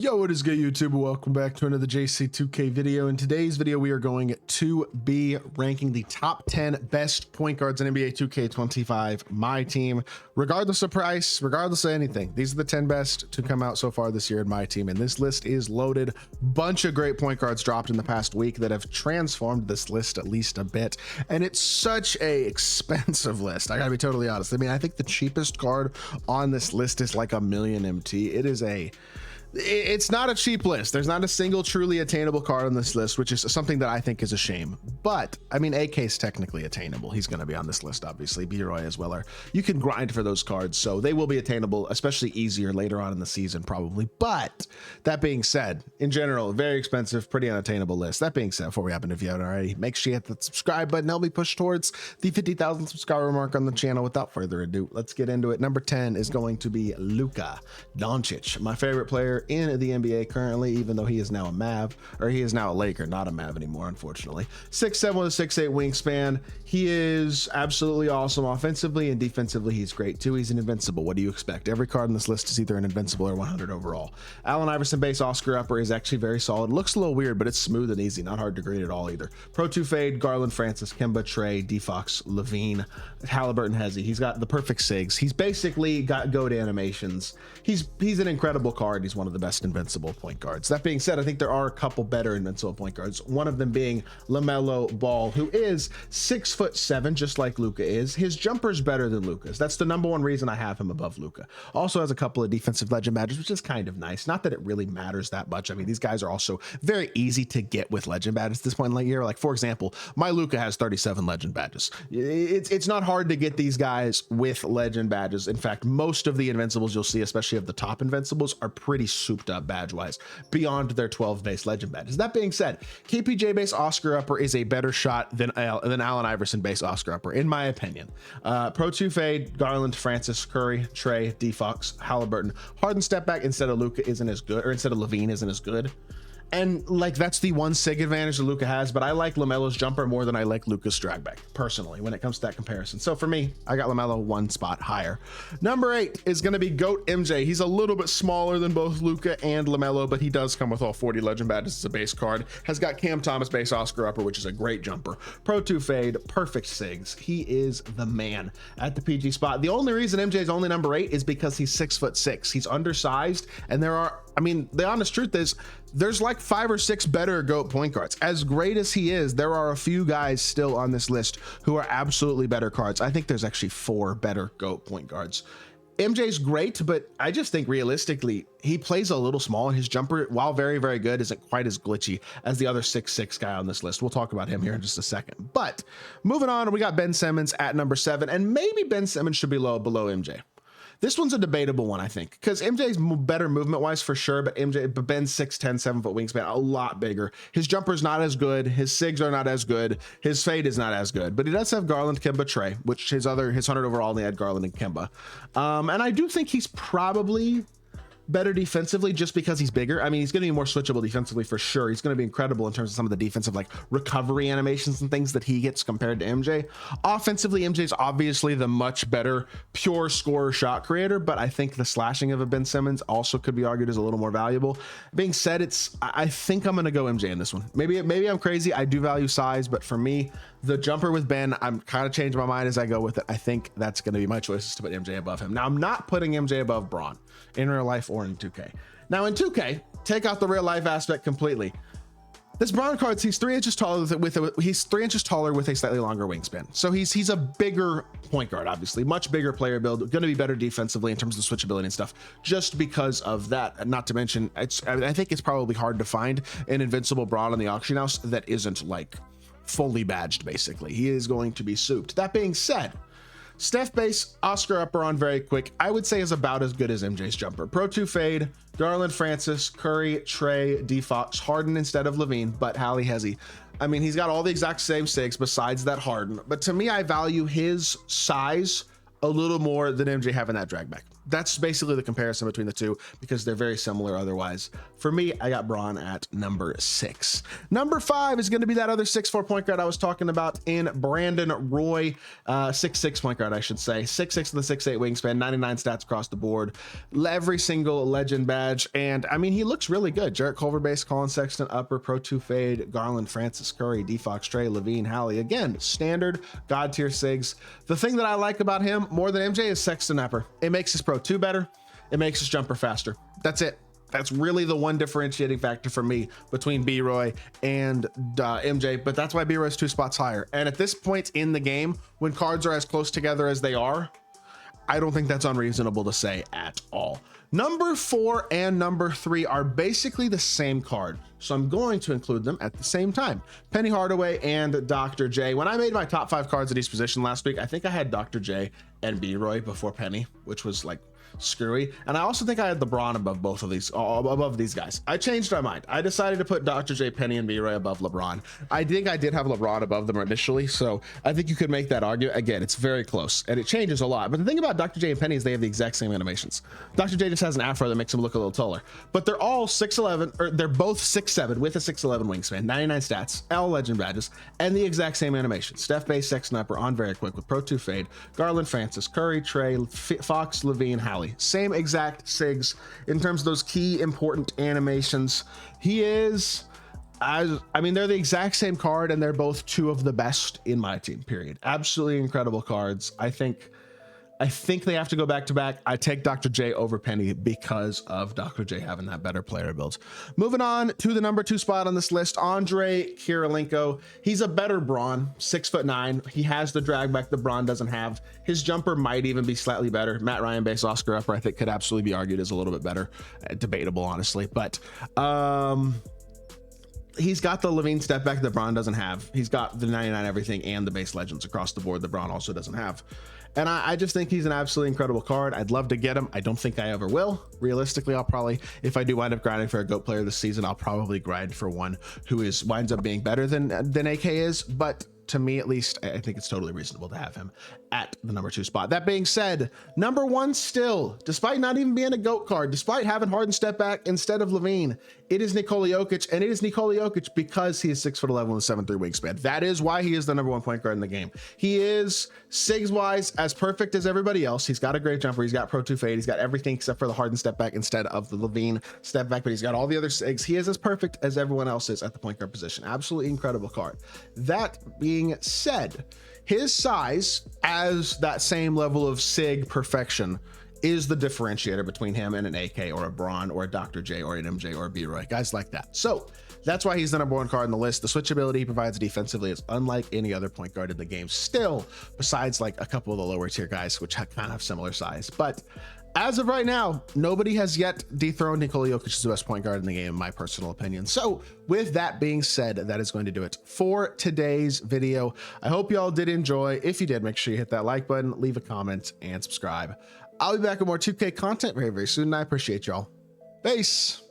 Yo, what is good, YouTube? Welcome back to another JC2K video. In today's video, we are going to be ranking the top 10 best point guards in NBA 2K25 MyTEAM, regardless of price, regardless of anything. These are the 10 best to come out so far this year in MyTEAM, and this list is loaded. Bunch of great point guards dropped in the past week that have transformed this list at least a bit, and it's such a expensive list. I gotta be totally honest. I mean, I think the cheapest card on this list is like $1 million MT. It's not a cheap list. There's not a single truly attainable card on this list, which is something that I think is a shame. But I mean, AK is technically attainable. He's going to be on this list, obviously. B-Roy as well. You can grind for those cards, so they will be attainable, especially easier later on in the season, probably. But that being said, in general, very expensive, pretty unattainable list. That being said, before we happen, if you haven't already, make sure you hit the subscribe button. Help me push towards the 50,000 subscriber mark on the channel. Without further ado, let's get into it. Number 10 is going to be Luka Doncic, my favorite player in the NBA currently, even though he is now a Mav, or he is now a Laker, not a Mav anymore, unfortunately. 6'7" with a 6'8" wingspan. He is absolutely awesome offensively, and defensively he's great too. He's an invincible. What do you expect? Every card on this list is either an invincible or 100 overall. Allen Iverson base Oscar upper is actually very solid. Looks a little weird, but it's smooth and easy, not hard to grade at all either. Pro 2 fade, Garland, Francis, Kemba, Trey, D-Fox, Levine, Halliburton, Hezzy. He's got the perfect sigs. He's basically got goat animations. He's an incredible card. He's one of the best invincible point guards. That being said, I think there are a couple better invincible point guards, one of them being LaMelo Ball, who is 6'7", just like Luka is. His jumper's better than Luka's. That's the number one reason I have him above Luka. Also has a couple of defensive legend badges, which is kind of nice. Not that it really matters that much. I mean, these guys are also very easy to get with legend badges at this point in the year. Like, for example, my Luka has 37 legend badges. It's not hard to get these guys with legend badges. In fact, most of the invincibles you'll see, especially of the top invincibles, are pretty souped up badge wise beyond their 12 base legend badges. That being said, KPJ base Oscar upper is a better shot than Allen Iverson base Oscar upper, in my opinion. Pro 2 fade, Garland, Francis, Curry, Trey, D-Fox, Halliburton. Harden step back instead of Luka isn't as good, or instead of Levine isn't as good. And like, that's the one sig advantage that Luka has, but I like LaMelo's jumper more than I like Luka's drag back personally when it comes to that comparison. So for me, I got LaMelo one spot higher. Number 8 is going to be GOAT MJ. He's a little bit smaller than both Luka and LaMelo, but he does come with all 40 legend badges as a base card. Has got Cam Thomas base Oscar upper, which is a great jumper. Pro 2 fade, perfect sigs. He is the man at the PG spot. The only reason MJ is only number 8 is because he's 6'6". He's undersized, and I mean, the honest truth is there's like 5 or 6 better GOAT point guards. As great as he is, there are a few guys still on this list who are absolutely better cards. I think there's actually 4 better GOAT point guards. MJ's great, but I just think realistically, he plays a little small, and his jumper, while very, very good, isn't quite as glitchy as the other 6'6" guy on this list. We'll talk about him here in just a second. But moving on, we got Ben Simmons at number 7, and maybe Ben Simmons should be below MJ. This one's a debatable one, I think, because MJ's better movement-wise for sure, but Ben's 6'10", 7-foot wingspan, a lot bigger. His jumper's not as good. His sigs are not as good. His fade is not as good, but he does have Garland, Kemba, Trey, which his 100 overall only had Garland and Kemba. And I do think he's probably better defensively just because he's bigger. I mean, he's going to be more switchable defensively for sure. He's going to be incredible in terms of some of the defensive like recovery animations and things that he gets compared to MJ. Offensively, MJ's obviously the much better pure scorer shot creator, but I think the slashing of a Ben Simmons also could be argued as a little more valuable. Being said, I think I'm going to go MJ in this one. Maybe I'm crazy. I do value size, but for me, the jumper with Ben, I'm kind of changing my mind as I go with it. I think that's going to be my choice, is to put MJ above him. Now, I'm not putting MJ above Braun in real life or in 2K. Now in 2K, take out the real life aspect completely. This Braun card, he's 3 inches taller he's 3 inches taller with a slightly longer wingspan. So he's a bigger point guard, obviously, much bigger player build, going to be better defensively in terms of switchability and stuff, just because of that. Not to mention, I think it's probably hard to find an invincible Braun on the auction house that isn't like fully badged. Basically, he is going to be souped. That being said, Steph base Oscar upper on very quick, I would say is about as good as MJ's jumper. Pro 2 fade, Garland, Francis, Curry, Trey, D-Fox, Harden instead of Levine, but Hallie Hezzy. I mean, he's got all the exact same sigs besides that Harden, but to me, I value his size a little more than MJ having that drag back. that's basically the comparison between the two because they're very similar otherwise. For me, I got Braun at number 6. Number 5 is going to be that other 6'4" point guard I was talking about in Brandon Roy, 6'6" point guard, I should say. 6'6" with a 6'8" wingspan, 99 stats across the board, every single legend badge. And I mean, he looks really good. Jarrett Culver base, Colin Sexton upper, Pro 2 fade, Garland, Francis Curry, D-Fox, Trey, Levine, Hallie. Again, standard god tier SIGs. The thing that I like about him more than MJ is Sexton upper. It makes his Pro 2 better. It makes his jumper faster. That's it. That's really the one differentiating factor for me between B-Roy and MJ, but that's why B-Roy's 2 spots higher. And at this point in the game, when cards are as close together as they are, I don't think that's unreasonable to say at all. Number 4 and number 3 are basically the same card, so I'm going to include them at the same time. Penny Hardaway and Dr. J. When I made my top 5 cards at each position last week, I think I had Dr. J and B-Roy before Penny, which was like screwy. And I also think I had LeBron above both of these, above these guys. I changed my mind. I decided to put Dr. J, Penny, and B-Roy above LeBron. I think I did have LeBron above them initially, so I think you could make that argument. Again, it's very close, and it changes a lot. But the thing about Dr. J and Penny is they have the exact same animations. Dr. J just has an afro that makes him look a little taller, but they're all 6'11", or they're both 6'7", with a 6'11" wingspan, 99 stats, all legend badges, and the exact same animation. Steph base, Sexton upper, on very quick with Pro 2 fade, Garland, Francis, Curry, Trey, Fox, Levine, Hallie. Same exact SIGs in terms of those key important animations. He is, I mean, they're the exact same card, and they're both 2 of the best in my team, period. Absolutely incredible cards. I think they have to go back to back. I take Dr. J over Penny because of Dr. J having that better player build. Moving on to the number 2 spot on this list, Andre Kirilenko. He's a better Braun, 6'9". He has the drag back the Braun doesn't have. His jumper might even be slightly better. Matt Ryan base Oscar upper, I think, could absolutely be argued as a little bit better. Debatable, honestly, but he's got the Levine step back that Braun doesn't have. He's got the 99 everything and the base legends across the board that Braun also doesn't have. And I just think he's an absolutely incredible card. I'd love to get him. I don't think I ever will. Realistically, I'll probably, if I do wind up grinding for a GOAT player this season, I'll probably grind for one who winds up being better than AK is. But to me, at least, I think it's totally reasonable to have him at the number 2 spot. That being said, number 1 still, despite not even being a GOAT card, despite having Harden step back instead of Levine, it is Nikola Jokic, and it is Nikola Jokic because he is 6'11" with a 7'3" wingspan. That is why he is the number 1 point guard in the game. He is SIGs wise as perfect as everybody else. He's got a great jumper. He's got Pro 2 fade. He's got everything except for the Harden step back instead of the Levine step back, but he's got all the other SIGs. He is as perfect as everyone else is at the point guard position. Absolutely incredible card. That being said, his size as that same level of SIG perfection is the differentiator between him and an AK or a Braun or a Dr. J or an MJ or a B-Roy, guys like that. So that's why he's the number 1 card on the list. The switchability he provides defensively is unlike any other point guard in the game still, besides like a couple of the lower tier guys, which kind of have similar size. But as of right now, nobody has yet dethroned Nikola Jokic as the best point guard in the game, in my personal opinion. So with that being said, that is going to do it for today's video. I hope y'all did enjoy. If you did, make sure you hit that like button, leave a comment, and subscribe. I'll be back with more 2K content very, very soon, and I appreciate y'all. Peace.